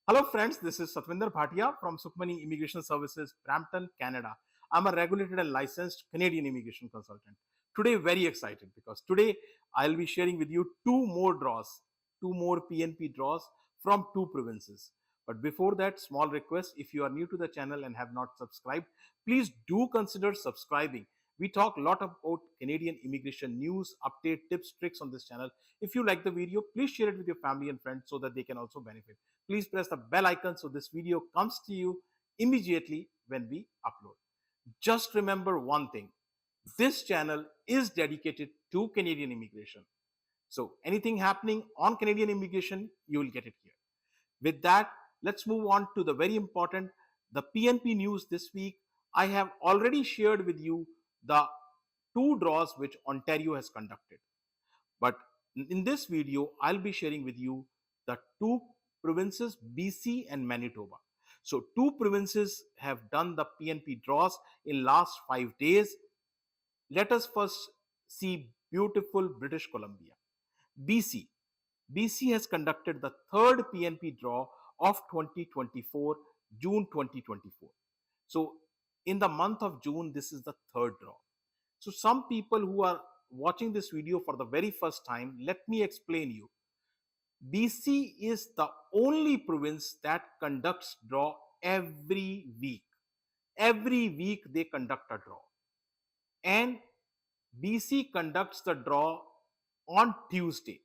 Hello friends, this is Satvinder Bhatia from Sukhmani Immigration Services, Brampton, Canada. I'm a regulated and licensed Canadian immigration consultant. Today, very excited because today I'll be sharing with you two more PNP draws from two provinces. But before that, small request, if you are new to the channel and have not subscribed, please do consider subscribing. We talk a lot about Canadian immigration news, update, tips, tricks on this channel. If you like the video, please share it with your family and friends so that they can also benefit. Please press the bell icon so this video comes to you immediately when we upload. Just remember one thing, this channel is dedicated to Canadian immigration. So anything happening on Canadian immigration, you will get it here. With that, let's move on to the very important, the PNP news this week. I have already shared with you the two draws which Ontario has conducted. But in this video, I'll be sharing with you the two provinces, BC and Manitoba. So two provinces have done the PNP draws in last 5 days. Let us first see beautiful British Columbia. BC. BC has conducted the third PNP draw of 2024, June 2024. So in the month of June, this is the third draw. So some people who are watching this video for the very first time, let me explain you. BC is the only province that conducts draw every week. Every week they conduct a draw. And BC conducts the draw on Tuesday.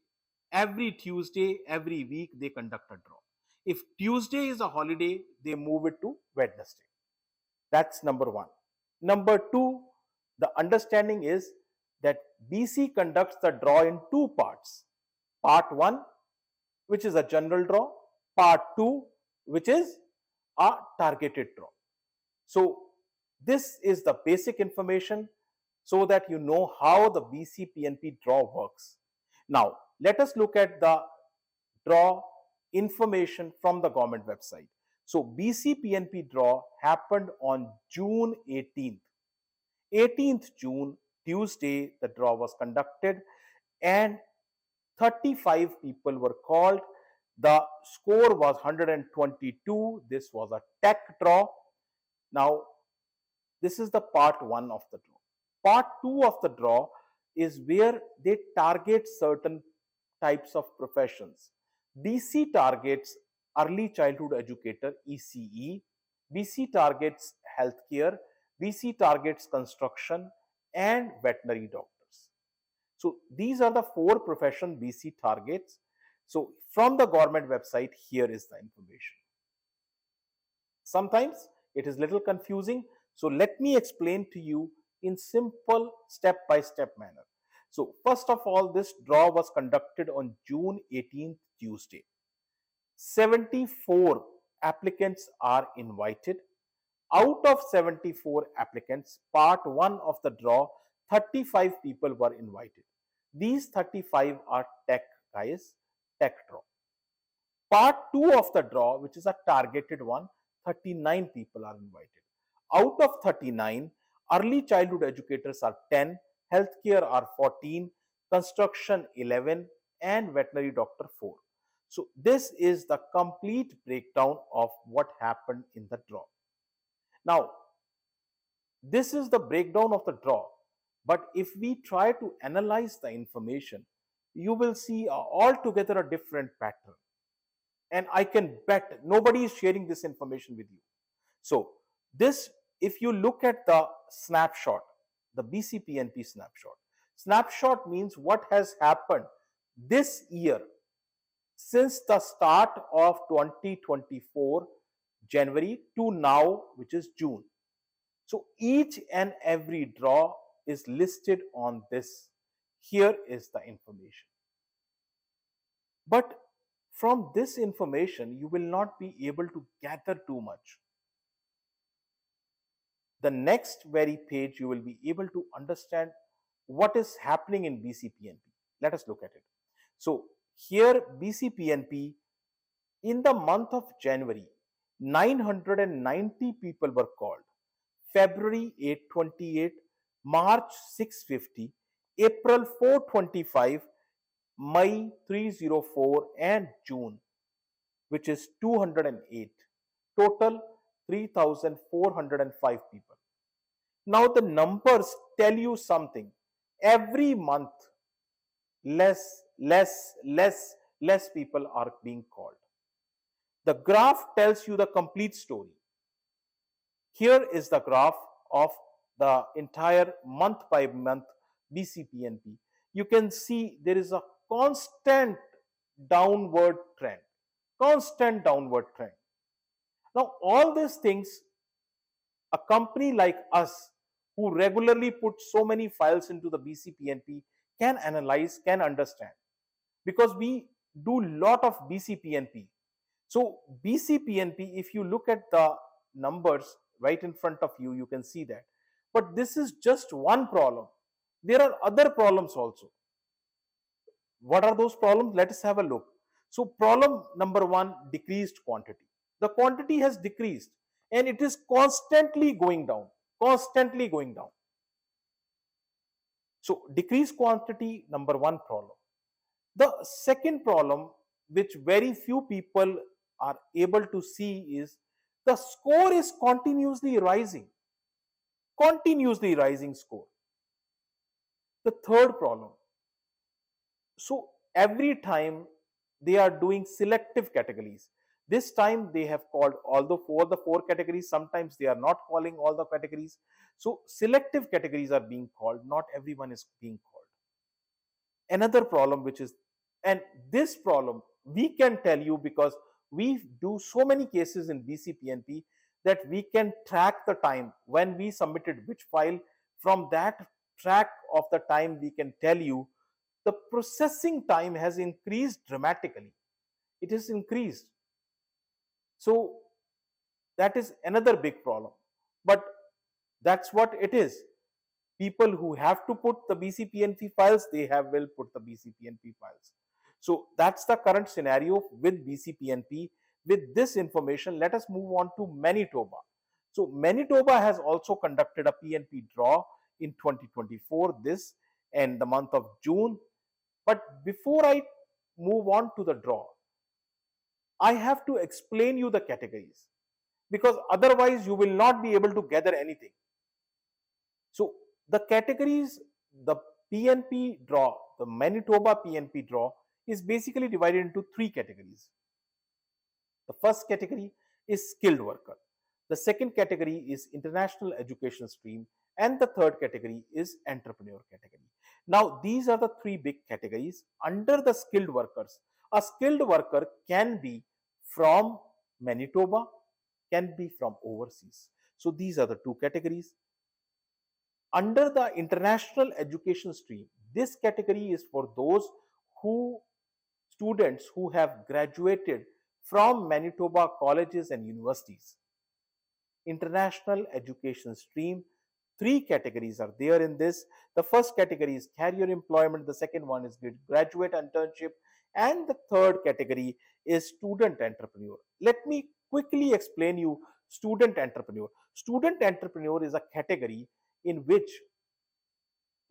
Every Tuesday, every week they conduct a draw. If Tuesday is a holiday, they move it to Wednesday. That's number one. Number two, the understanding is that BC conducts the draw in two parts. Part 1, which is a general draw. Part 2, which is a targeted draw. So this is the basic information so that you know how the BC PNP draw works. Now, let us look at the draw information from the government website. So BC PNP draw happened on June 18th. 18th June, Tuesday, the draw was conducted and 35 people were called. The score was 122. This was a tech draw. Now, this is the part 1 of the draw. Part 2 of the draw is where they target certain types of professions. BC targets early childhood educator, ECE. BC targets healthcare. BC targets construction and veterinary doctors. So these are the 4 profession BC targets. So from the government website, here is the information. Sometimes it is little confusing. So let me explain to you in simple step-by-step manner. So first of all, this draw was conducted on June 18th, Tuesday. 74 applicants are invited. Out of 74 applicants, part 1 of the draw, 35 people were invited. These 35 are tech guys, tech draw. Part 2 of the draw, which is a targeted one, 39 people are invited. Out of 39, early childhood educators are 10, healthcare are 14, construction 11, and veterinary doctor 4. So this is the complete breakdown of what happened in the draw. Now, this is the breakdown of the draw, but if we try to analyze the information, you will see altogether a different pattern. And I can bet nobody is sharing this information with you. So this, if you look at the snapshot, the BC PNP snapshot means what has happened this year since the start of 2024 January to now, which is June. So each and every draw is listed on this. Here is the information. But from this information, you will not be able to gather too much. The next very page, you will be able to understand what is happening in BC PNP. Let us look at it. So here BC PNP, in the month of January, 990 people were called. February 828, March 650, April 425, May 304 and June which is 208. Total 3,405 people. Now the numbers tell you something. Every month, less people are being called. The graph tells you the complete story. Here is the graph of the entire month by month BCPNP. You can see there is a constant downward trend. Constant downward trend. Now, all these things, a company like us who regularly put so many files into the BCPNP can analyze, can understand, because we do lot of BCPNP. So BCPNP, if you look at the numbers right in front of you, you can see that. But this is just one problem. There are other problems also. What are those problems? Let us have a look. So problem number one, decreased quantity. The quantity has decreased and it is constantly going down, constantly going down. So decreased quantity, number one problem. The second problem, which very few people are able to see, is the score is continuously rising score. The third problem, so every time they are doing selective categories. This time they have called all the four categories. Sometimes they are not calling all the categories. So selective categories are being called. Not everyone is being called. Another problem which is, and this problem we can tell you because we do so many cases in BCPNP that we can track the time when we submitted which file. From that track of the time, we can tell you the processing time has increased dramatically. It is increased. So that is another big problem. But that's what it is. People who have to put the BCPNP files, they will put the BCPNP files. So that's the current scenario with BCPNP. With this information, let us move on to Manitoba. So Manitoba has also conducted a PNP draw in 2024, this and the month of June. But before I move on to the draw, I have to explain you the categories, because otherwise you will not be able to gather anything. So the categories, the PNP draw, the Manitoba PNP draw is basically divided into three categories. The first category is skilled worker. The second category is international education stream, and the third category is entrepreneur category. Now these are the three big categories. Under the skilled workers, a skilled worker can be from Manitoba, can be from overseas. So these are the two categories. Under the international education stream, this category is for those students who have graduated from Manitoba colleges and universities. International education stream, three categories are there in this. The first category is career employment, the second one is graduate internship, and the third category is student entrepreneur. Let me quickly explain you student entrepreneur. Student entrepreneur is a category in which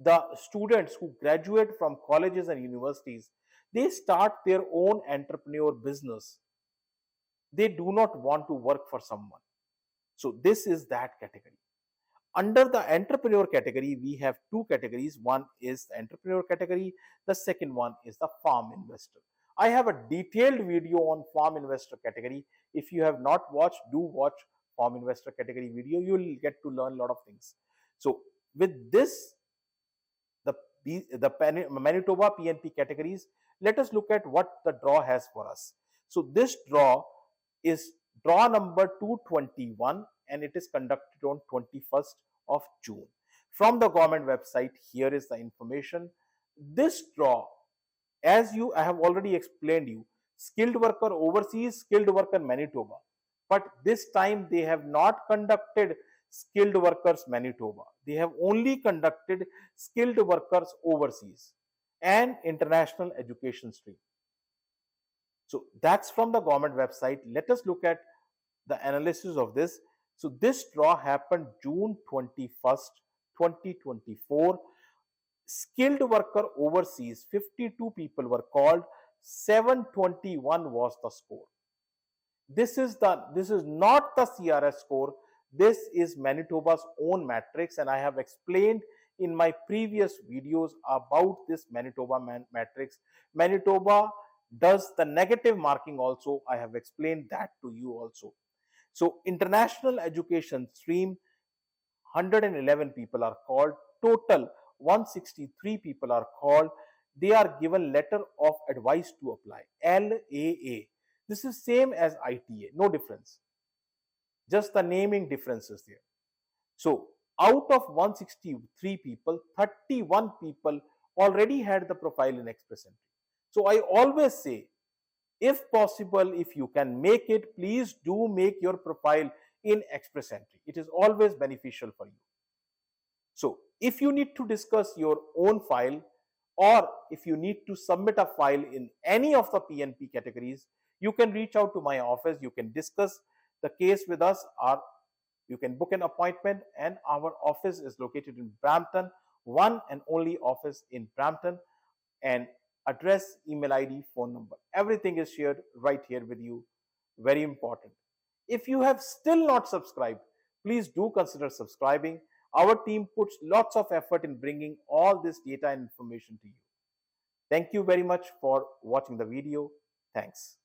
the students who graduate from colleges and universities, they start their own entrepreneur business. They do not want to work for someone. So this is that category. Under the entrepreneur category, we have two categories. One is the entrepreneur category. The second one is the farm investor. I have a detailed video on farm investor category. If you have not watched, do watch farm investor category video. You will get to learn a lot of things. So with this, the Manitoba PNP categories, let us look at what the draw has for us. So this draw is draw number 221 and it is conducted on 21st of June. From the government website, here is the information. This draw, as I have already explained you, skilled worker overseas, skilled worker Manitoba. But this time they have not conducted skilled workers Manitoba. They have only conducted skilled workers overseas and international education stream. So that's from the government website. Let us look at the analysis of this. So this draw happened June 21st, 2024. Skilled worker overseas, 52 people were called, 721 was the score. This is not the CRS score. This is Manitoba's own matrix, and I have explained in my previous videos about this Manitoba matrix. Manitoba does the negative marking also. I have explained that to you also. So international education stream, 111 people are called. Total 163 people are called. They are given letter of advice to apply, LAA. This is same as ITA, no difference. Just the naming differences there. So out of 163 people, 31 people already had the profile in Express Entry. So I always say, if possible, if you can make it, please do make your profile in Express Entry. It is always beneficial for you. So if you need to discuss your own file, or if you need to submit a file in any of the PNP categories, you can reach out to my office. You can discuss the case with us, or you can book an appointment, and our office is located in Brampton, one and only office in Brampton, and address, email ID, phone number, everything is shared right here with you. Very important. If you have still not subscribed, please do consider subscribing. Our team puts lots of effort in bringing all this data and information to you. Thank you very much for watching the video. Thanks.